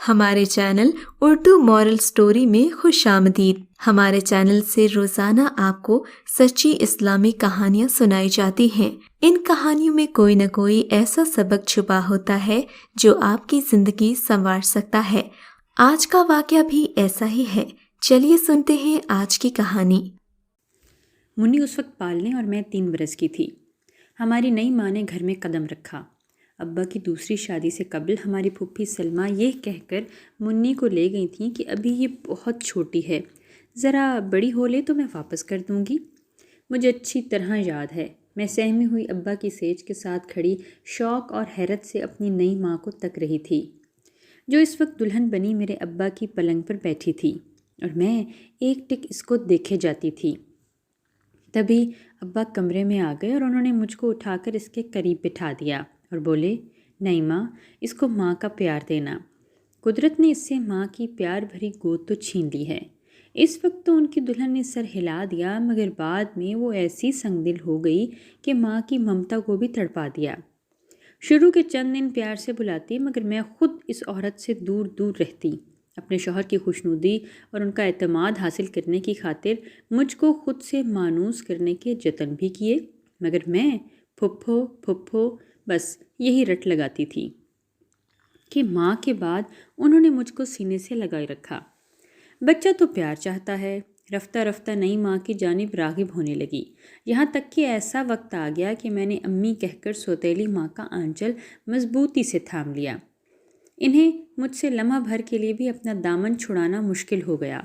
ہمارے channel Urdu moral story میں خوش آمدید۔ ہمارے چینل سے روزانہ آپ کو سچی اسلامی کہانیاں سنائی جاتی ہیں۔ ان کہانیوں میں کوئی نہ کوئی ایسا سبق چھپا ہوتا ہے جو آپ کی زندگی سنوار سکتا ہے۔ آج کا واقعہ بھی ایسا ہی ہے۔ چلیے سنتے ہیں آج کی کہانی۔ منی اس وقت پالنے اور میں 3 برس کی تھی۔ ہماری نئی ماں نے گھر میں قدم رکھا۔ ابا کی دوسری شادی سے قبل ہماری پھپھی سلمہ یہ کہہ کر منی کو لے گئی تھیں کہ ابھی یہ بہت چھوٹی ہے، ذرا بڑی ہو لے تو میں واپس کر دوں گی۔ مجھے اچھی طرح یاد ہے، میں سہمی ہوئی ابا کی سیج کے ساتھ کھڑی شوق اور حیرت سے اپنی نئی ماں کو تک رہی تھی، جو اس وقت دلہن بنی میرے ابا کی پلنگ پر بیٹھی تھی، اور میں ایک ٹک اس کو دیکھے جاتی تھی۔ تبھی ابا کمرے میں آ گئے اور انہوں نے مجھ کو اٹھا کر اس کے قریب بٹھا دیا اور بولے، نہیں ماں، اس کو ماں کا پیار دینا۔ قدرت نے اس سے ماں کی پیار بھری گود تو چھین لی ہے۔ اس وقت تو ان کی دلہن نے سر ہلا دیا، مگر بعد میں وہ ایسی سنگ دل ہو گئی کہ ماں کی ممتا کو بھی تڑپا دیا۔ شروع کے چند دن پیار سے بلاتی، مگر میں خود اس عورت سے دور دور رہتی۔ اپنے شوہر کی خوشنودی اور ان کا اعتماد حاصل کرنے کی خاطر مجھ کو خود سے مانوس کرنے کے جتن بھی کیے، مگر میں پھپھو پھپھو بس یہی رٹ لگاتی تھی کہ ماں کے بعد انہوں نے مجھ کو سینے سے لگائے رکھا۔ بچہ تو پیار چاہتا ہے۔ رفتہ رفتہ نئی ماں کی جانب راغب ہونے لگی، یہاں تک کہ ایسا وقت آ گیا کہ میں نے امی کہہ کر سوتیلی ماں کا آنچل مضبوطی سے تھام لیا۔ انہیں مجھ سے لمحہ بھر کے لیے بھی اپنا دامن چھڑانا مشکل ہو گیا۔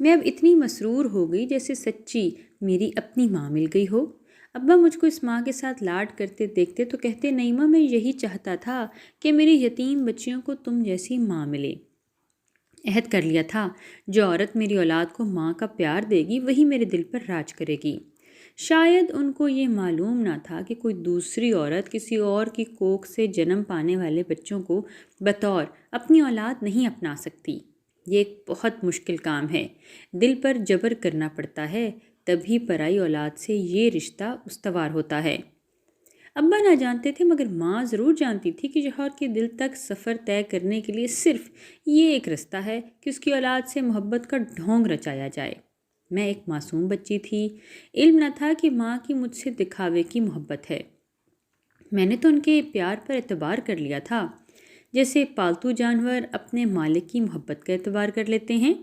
میں اب اتنی مسرور ہو گئی جیسے سچی میری اپنی ماں مل گئی ہو۔ ابا مجھ کو اس ماں کے ساتھ لاڈ کرتے دیکھتے تو کہتے، نعیمہ میں یہی چاہتا تھا کہ میری یتیم بچیوں کو تم جیسی ماں ملے۔ عہد کر لیا تھا، جو عورت میری اولاد کو ماں کا پیار دے گی وہی میرے دل پر راج کرے گی۔ شاید ان کو یہ معلوم نہ تھا کہ کوئی دوسری عورت کسی اور کی کوکھ سے جنم پانے والے بچوں کو بطور اپنی اولاد نہیں اپنا سکتی۔ یہ ایک بہت مشکل کام ہے، دل پر جبر کرنا پڑتا ہے، تبھی پرائی اولاد سے یہ رشتہ استوار ہوتا ہے۔ ابا نہ جانتے تھے، مگر ماں ضرور جانتی تھی کہ جوہر کے دل تک سفر طے کرنے کے لیے صرف یہ ایک رستہ ہے کہ اس کی اولاد سے محبت کا ڈھونگ رچایا جائے۔ میں ایک معصوم بچی تھی، علم نہ تھا کہ ماں کی مجھ سے دکھاوے کی محبت ہے۔ میں نے تو ان کے پیار پر اعتبار کر لیا تھا، جیسے پالتو جانور اپنے مالک کی محبت کا اعتبار کر لیتے ہیں۔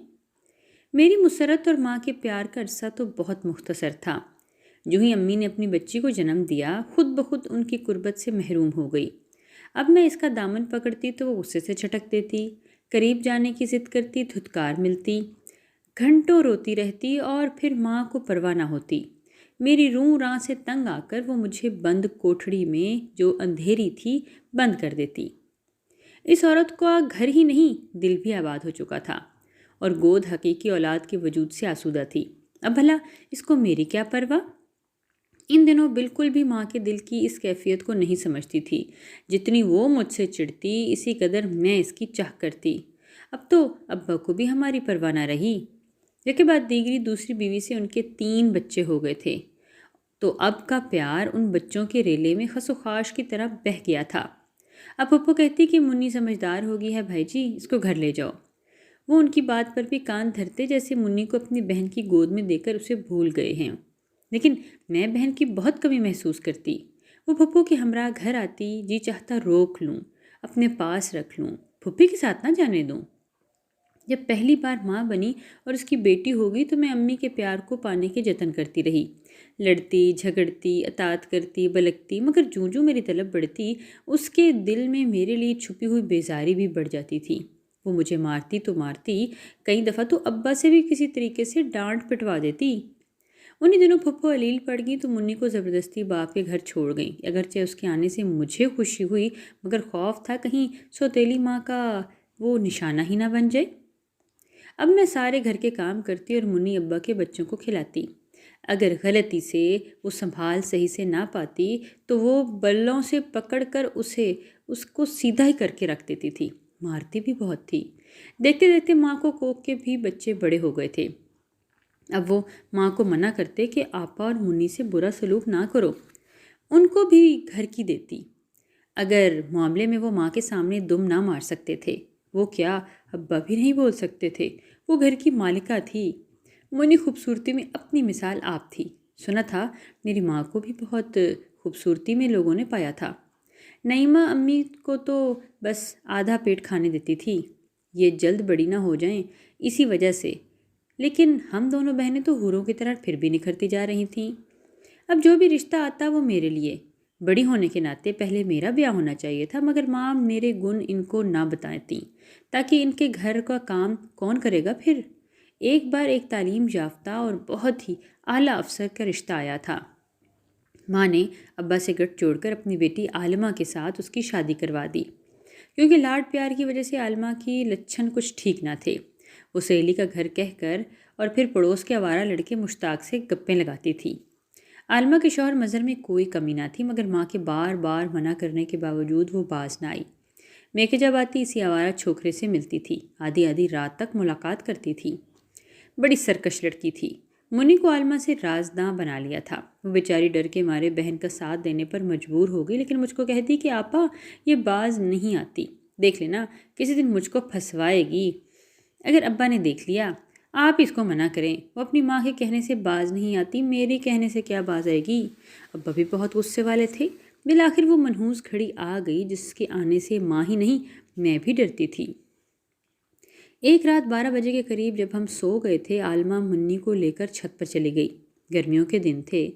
میری مسرت اور ماں کے پیار کا عرصہ تو بہت مختصر تھا۔ جو ہی امی نے اپنی بچی کو جنم دیا، خود بخود ان کی قربت سے محروم ہو گئی۔ اب میں اس کا دامن پکڑتی تو وہ غصے سے جھٹک دیتی، قریب جانے کی ضد کرتی، دھتکار ملتی، گھنٹوں روتی رہتی اور پھر ماں کو پرواہ نہ ہوتی۔ میری روح راں سے تنگ آ کر وہ مجھے بند کوٹھڑی میں جو اندھیری تھی بند کر دیتی۔ اس عورت کا گھر ہی نہیں، دل بھی آباد ہو چکا تھا، اور گود حقیقی اولاد کے وجود سے آسودہ تھی۔ اب بھلا اس کو میری کیا پرواہ؟ ان دنوں بالکل بھی ماں کے دل کی اس کیفیت کو نہیں سمجھتی تھی۔ جتنی وہ مجھ سے چڑھتی، اسی قدر میں اس کی چاہ کرتی۔ اب تو ابا کو بھی ہماری پرواہ نہ رہی۔ یکے بعد دیگری دوسری بیوی سے ان کے 3 بچے ہو گئے تھے، تو اب کا پیار ان بچوں کے ریلے میں خس و خاش کی طرح بہہ گیا تھا۔ اب پھپھو کہتی کہ منی سمجھدار ہو گئی ہے بھائی جی، اس کو گھر لے جاؤ۔ وہ ان کی بات پر بھی کان دھرتے، جیسے منی کو اپنی بہن کی گود میں دے کر اسے بھول گئے ہیں۔ لیکن میں بہن کی بہت کمی محسوس کرتی۔ وہ پھپھو کے ہمراہ گھر آتی، جی چاہتا روک لوں، اپنے پاس رکھ لوں، پھپھی کے ساتھ نہ جانے دوں۔ جب پہلی بار ماں بنی اور اس کی بیٹی ہو گئی تو میں امی کے پیار کو پانے کے جتن کرتی رہی، لڑتی جھگڑتی، اطاعت کرتی، بلکتی، مگر جوں جوں میری طلب بڑھتی، اس کے دل میں میرے لیے چھپی ہوئی بیزاری بھی بڑھ جاتی تھی۔ وہ مجھے مارتی تو مارتی، کئی دفعہ تو ابا سے بھی کسی طریقے سے ڈانٹ پٹوا دیتی۔ انہی دنوں پھپھو علیل پڑ گئی تو منی کو زبردستی باپ کے گھر چھوڑ گئیں۔ اگرچہ اس کے آنے سے مجھے خوشی ہوئی، مگر خوف تھا کہیں سوتیلی ماں کا وہ نشانہ ہی نہ بن جائے۔ اب میں سارے گھر کے کام کرتی اور منی ابا کے بچوں کو کھلاتی۔ اگر غلطی سے وہ سنبھال صحیح سے نہ پاتی تو وہ بلوں سے پکڑ کر اس کو سیدھا ہی کر کے رکھ دیتی تھی۔ مارتی بھی بہت تھی۔ دیکھتے دیکھتے ماں کو کوکھ کے بھی بچے بڑے ہو گئے تھے۔ اب وہ ماں کو منع کرتے کہ آپا اور منی سے برا سلوک نہ کرو، ان کو بھی گھر کی دیتی، اگر معاملے میں وہ ماں کے سامنے دم نہ مار سکتے تھے۔ وہ کیا، ابا بھی نہیں بول سکتے تھے، وہ گھر کی مالکہ تھی۔ منی خوبصورتی میں اپنی مثال آپ تھی۔ سنا تھا میری ماں کو بھی بہت خوبصورتی میں لوگوں نے پایا تھا۔ نعیمہ امی کو تو بس آدھا پیٹ کھانے دیتی تھی، یہ جلد بڑی نہ ہو جائیں اسی وجہ سے، لیکن ہم دونوں بہنیں تو حوروں کی طرح پھر بھی نکھرتی جا رہی تھیں۔ اب جو بھی رشتہ آتا وہ میرے لیے، بڑی ہونے کے ناطے پہلے میرا بیاہ ہونا چاہیے تھا، مگر ماں میرے گن ان کو نہ بتاتی تاکہ ان کے گھر کا کام کون کرے گا پھر۔ ایک بار ایک تعلیم یافتہ اور بہت ہی اعلیٰ افسر کا رشتہ آیا تھا۔ ماں نے ابا سے گٹھ جوڑ کر اپنی بیٹی عالمہ کے ساتھ اس کی شادی کروا دی، کیونکہ لاڈ پیار کی وجہ سے عالمہ کی لچھن کچھ ٹھیک نہ تھے۔ وہ سہیلی کا گھر کہہ کر اور پھر پڑوس کے آوارہ لڑکے مشتاق سے گپیں لگاتی تھی۔ عالمہ کے شوہر مظہر میں کوئی کمی نہ تھی، مگر ماں کے بار بار منع کرنے کے باوجود وہ باز نہ آئی۔ میکے جب آتی اسی آوارہ چھوکرے سے ملتی تھی، آدھی آدھی رات تک ملاقات کرتی تھی۔ بڑی سرکش لڑکی تھی۔ منی کو عالمہ سے رازداں بنا لیا تھا۔ وہ بیچاری ڈر کے مارے بہن کا ساتھ دینے پر مجبور ہو گئی، لیکن مجھ کو کہتی کہ آپا یہ باز نہیں آتی، دیکھ لینا کسی دن مجھ کو پھنسوائے گی۔ اگر ابا نے دیکھ لیا، آپ اس کو منع کریں، وہ اپنی ماں کے کہنے سے باز نہیں آتی، میری کہنے سے کیا باز آئے گی۔ ابا بھی بہت غصے والے تھے۔ بالآخر وہ منحوس گھڑی آ گئی جس کے آنے سے ماں ہی نہیں میں بھی ڈرتی تھی۔ ایک رات 12 بجے کے قریب جب ہم سو گئے تھے، عالمہ منی کو لے کر چھت پر چلی گئی۔ گرمیوں کے دن تھے۔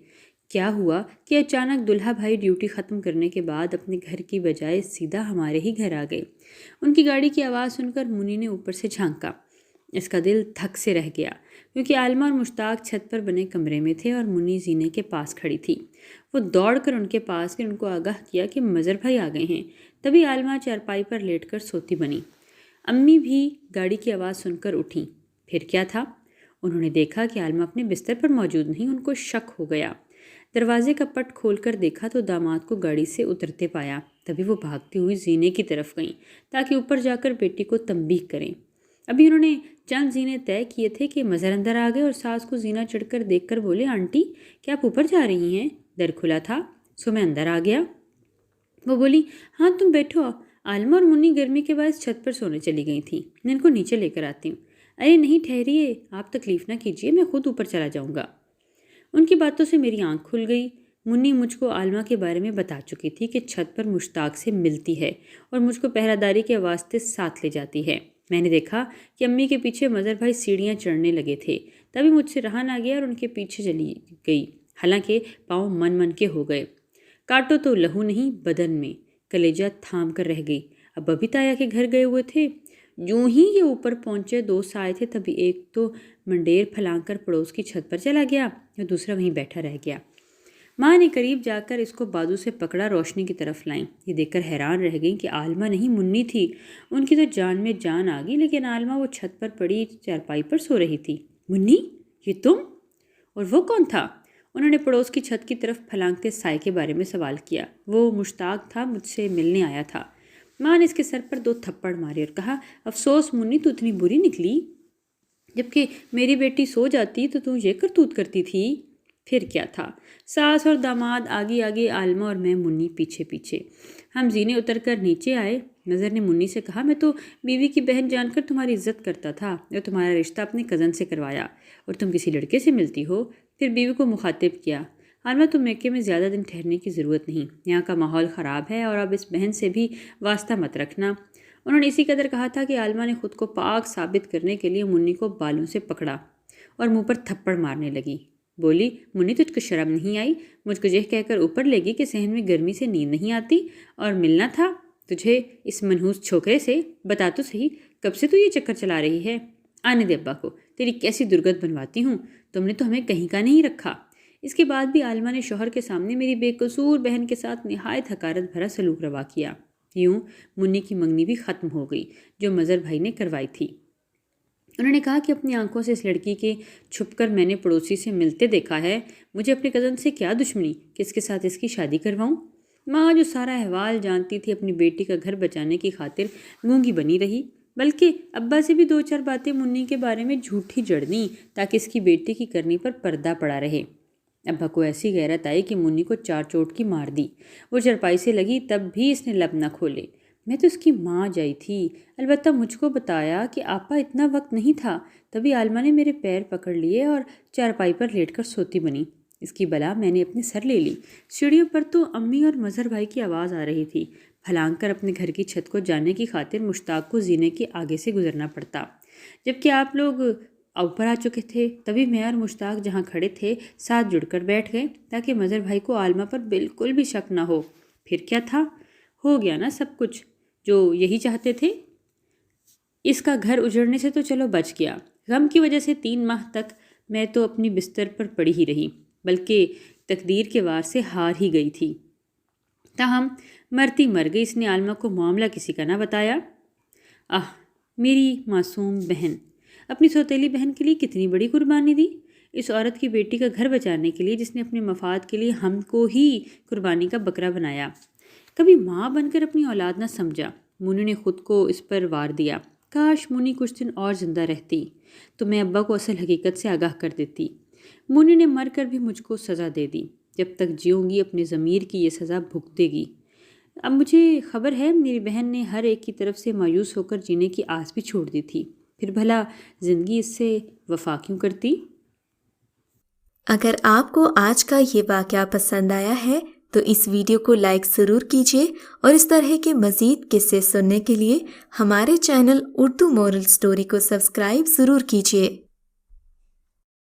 کیا ہوا کہ اچانک دلہا بھائی ڈیوٹی ختم کرنے کے بعد اپنے گھر کی بجائے سیدھا ہمارے ہی گھر آ گئے۔ ان کی گاڑی کی آواز سن کر منی نے اوپر سے جھانکا۔ اس کا دل دھک سے رہ گیا، کیونکہ عالمہ اور مشتاق چھت پر بنے کمرے میں تھے اور منی زینے کے پاس کھڑی تھی۔ وہ دوڑ کر ان کے پاس گئی، ان کو آگاہ کیا کہ مظہر بھائی آ گئے ہیں۔ تبھی عالمہ چارپائی پر لیٹ کر سوتی بنی۔ امی بھی گاڑی کی آواز سن کر اٹھیں۔ پھر کیا تھا؟ انہوں نے دیکھا کہ عالمہ اپنے بستر پر موجود نہیں۔ ان کو شک ہو گیا۔ دروازے کا پٹ کھول کر دیکھا تو داماد کو گاڑی سے اترتے پایا۔ تبھی وہ بھاگتی ہوئی زینے کی طرف گئیں تاکہ اوپر جا کر بیٹی کو تنبیہ کریں۔ ابھی انہوں نے چند زینے طے کیے تھے کہ مظہر اندر آ گئے اور ساس کو زینہ چڑھ کر دیکھ کر بولے، آنٹی کیا آپ اوپر جا رہی ہیں؟ در کھلا تھا سو میں اندر آ گیا۔ وہ بولی، ہاں تم بیٹھو۔ عالمہ اور منی گرمی کے باعث چھت پر سونے چلی گئی تھیں، میں ان کو نیچے لے کر آتی ہوں۔ ارے نہیں ٹھہریے، آپ تکلیف نہ کیجیے، میں خود اوپر چلا جاؤں گا۔ ان کی باتوں سے میری آنکھ کھل گئی۔ منی مجھ کو عالمہ کے بارے میں بتا چکی تھی کہ چھت پر مشتاق سے ملتی ہے اور مجھ کو پہرہ داری کے واسطے ساتھ لے جاتی ہے۔ میں نے دیکھا کہ امی کے پیچھے مظہر بھائی سیڑھیاں چڑھنے لگے تھے، تبھی مجھ سے رہا نہ گیا اور ان کے پیچھے چلی گئی، حالانکہ پاؤں من من کے ہو گئے۔ کاٹو تو لہو نہیں بدن میں، کلیجہ تھام کر رہ گئی۔ اب ابھی تایا کے گھر گئے ہوئے تھے۔ یوں ہی یہ اوپر پہنچے، دوست آئے تھے، تبھی ایک تو منڈیر پھلانگ کر پڑوس کی چھت پر چلا گیا اور دوسرا وہیں بیٹھا رہ گیا۔ ماں نے قریب جا کر اس کو بازو سے پکڑا، روشنی کی طرف لائیں۔ یہ دیکھ کر حیران رہ گئیں کہ عالمہ نہیں منی تھی۔ ان کی تو جان میں جان آ گئی، لیکن عالمہ وہ چھت پر پڑی چارپائی پر سو رہی تھی۔ منی، یہ تم؟ اور وہ کون تھا؟ انہوں نے پڑوس کی چھت کی طرف پھلانگتے سائے کے بارے میں سوال کیا۔ وہ مشتاق تھا، مجھ سے ملنے آیا تھا۔ ماں نے اس کے سر پر 2 تھپڑ مارے اور کہا، افسوس منی، تو اتنی بری نکلی، جبکہ میری بیٹی سو جاتی تو یہ کرتوت کرتی تھی۔ پھر کیا تھا؟ ساس اور داماد آگے آگے، عالمہ اور میں منی پیچھے پیچھے۔ ہم زینے اتر کر نیچے آئے۔ مظہر نے منی سے کہا، میں تو بیوی کی بہن جان کر تمہاری عزت کرتا تھا اور تمہارا رشتہ اپنے کزن سے کروایا، اور تم کسی لڑکے سے ملتی ہو۔ پھر بیوی کو مخاطب کیا، عالمہ تم میکے میں زیادہ دن ٹھہرنے کی ضرورت نہیں، یہاں کا ماحول خراب ہے، اور اب اس بہن سے بھی واسطہ مت رکھنا۔ انہوں نے اسی قدر کہا تھا کہ عالمہ نے خود کو پاک ثابت کرنے کے لیے منی کو بالوں سے پکڑا اور منہ پر تھپڑ مارنے لگی۔ بولی، منی تجھ کو شرم نہیں آئی؟ مجھ کو یہ کہہ کر اوپر لے گی کہ صحن میں گرمی سے نیند نہیں آتی اور ملنا تھا تجھے اس منحوس چھوکرے سے؟ بتا تو صحیح، کب سے تو یہ چکر چلا رہی ہے؟ آنے دے ابا کو، تیری کیسی درگت بنواتی ہوں، تم نے تو ہمیں کہیں کا نہیں رکھا۔ اس کے بعد بھی عالمہ نے شوہر کے سامنے میری بے قصور بہن کے ساتھ نہایت حقارت بھرا سلوک روا کیا۔ یوں منی کی منگنی بھی ختم ہو گئی جو مظہر بھائی نے کروائی تھی۔ انہوں نے کہا کہ اپنی آنکھوں سے اس لڑکی کے چھپ کر میں نے پڑوسی سے ملتے دیکھا ہے، مجھے اپنے کزن سے کیا دشمنی کہ اس کے ساتھ اس کی شادی کرواؤں؟ ماں جو سارا احوال جانتی تھی، اپنی بیٹی کا گھر بچانے کی خاطر گونگی بنی رہی، بلکہ ابا سے بھی 2-4 باتیں منی کے بارے میں جھوٹی جڑ دیں تاکہ اس کی بیٹی کی کرنی پر پردہ پڑا رہے۔ ابا کو ایسی غیرت آئی کہ منی کو 4 چوٹ کی مار دی۔ وہ چرپائی سے لگی، تب بھی اس نے لب نہ کھولے۔ میں تو اس کی ماں جائی تھی، البتہ مجھ کو بتایا کہ آپا اتنا وقت نہیں تھا، تبھی عالمہ نے میرے پیر پکڑ لیے اور چارپائی پر لیٹ کر سوتی بنی۔ اس کی بلا میں نے اپنے سر لے لی۔ سیڑھیوں پر تو امی اور مظہر بھائی کی آواز آ رہی تھی۔ پھلانگ کر اپنے گھر کی چھت کو جانے کی خاطر مشتاق کو زینے کے آگے سے گزرنا پڑتا۔ جبکہ آپ لوگ اوپر آ چکے تھے، تبھی میں اور مشتاق جہاں کھڑے تھے ساتھ جڑ کر بیٹھ گئے تاکہ مظہر بھائی کو عالمہ پر بالکل بھی شک نہ ہو۔ پھر کیا تھا، ہو گیا نا سب کچھ جو یہی چاہتے تھے۔ اس کا گھر اجڑنے سے تو چلو بچ گیا، غم کی وجہ سے 3 ماہ تک میں تو اپنی بستر پر پڑی ہی رہی، بلکہ تقدیر کے وار سے ہار ہی گئی تھی۔ تاہم مرتی مر گئی، اس نے عالمہ کو معاملہ کسی کا نہ بتایا۔ میری معصوم بہن، اپنی سوتیلی بہن کے لیے کتنی بڑی قربانی دی، اس عورت کی بیٹی کا گھر بچانے کے لیے جس نے اپنے مفاد کے لیے ہم کو ہی قربانی کا بکرا بنایا۔ کبھی ماں بن کر اپنی اولاد نہ سمجھا۔ مونی نے خود کو اس پر وار دیا۔ کاش مونی کچھ دن اور زندہ رہتی تو میں ابا کو اصل حقیقت سے آگاہ کر دیتی۔ مونی نے مر کر بھی مجھ کو سزا دے دی، جب تک جیوں گی اپنے ضمیر کی یہ سزا بھگتے گی۔ اب مجھے خبر ہے میری بہن نے ہر ایک کی طرف سے مایوس ہو کر جینے کی آس بھی چھوڑ دی تھی، پھر بھلا زندگی اس سے وفا کیوں کرتی؟ اگر آپ کو آج کا یہ واقعہ پسند آیا ہے تو اس ویڈیو کو لائک ضرور کیجیے اور اس طرح کے مزید قصے سننے کے لیے ہمارے چینل اردو مورل سٹوری کو سبسکرائب ضرور کیجیے۔